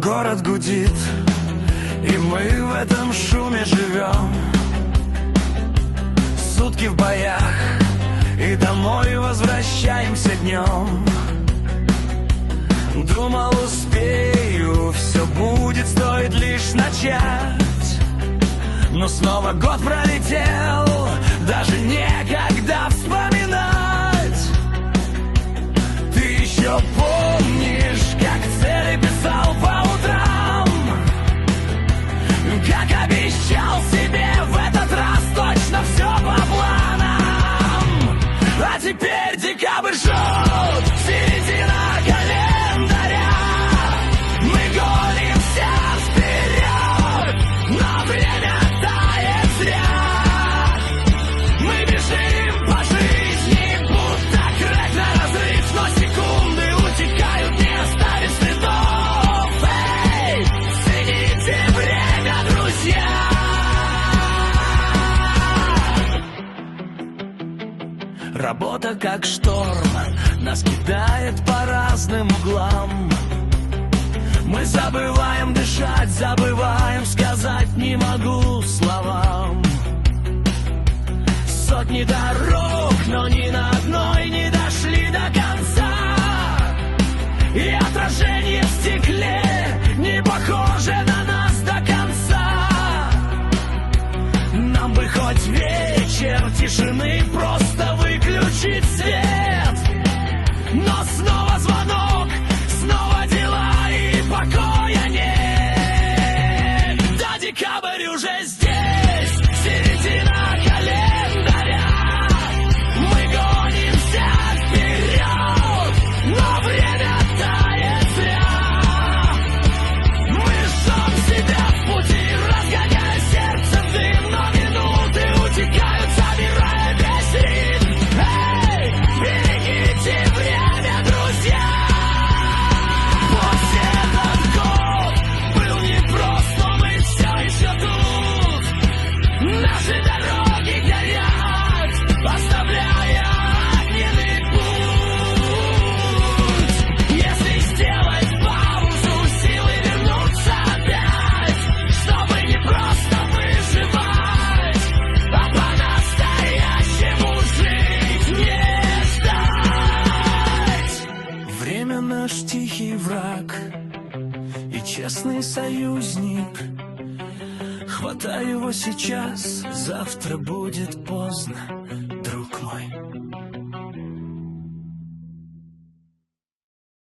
Город гудит, и мы в этом шуме живем. Сутки в боях, и домой возвращаемся днем. Думал, успею, все будет, стоит лишь начать. Но снова год пролетел, даже некогда вспоминать. Ты еще помнишь, как цели писал по утрам, как обещал себе в этот раз точно все по планам. А теперь декабрь жжет, середина календаря. Мы гонимся вперед, но время тает зря. Мы бежим по жизни, будто крэк на разрыв, но секунды утекают, не оставив следов. Эй, цените время, друзья. Работа как шторм, нас кидает по разным углам. Мы забываем дышать, забываем сказать не могу словам. Сотни дорог, но ни на одной не дошли до конца. И отражение в стекле не похоже на нас до конца. Нам бы хоть вечер тишины, просто выключить свет. Но снова звонок, снова дела и покоя нет. Да, декабрь уже здесь, середина календаря. Мы гонимся вперед, но время тает зря. Мы жжем себя в пути, разгоняя сердце в дым, но минуты утекают, забирая весь ритм. Эй, берегите время, друзья. Пусть этот год был непрост, но мы все еще тут. Наши дороги горят, оставляя огненный путь. Если сделать паузу, силы вернуться опять, чтобы не просто выживать, а по-настоящему жить, не ждать. Время наш тихий враг и честный союзник. Хватай его сейчас, завтра будет поздно.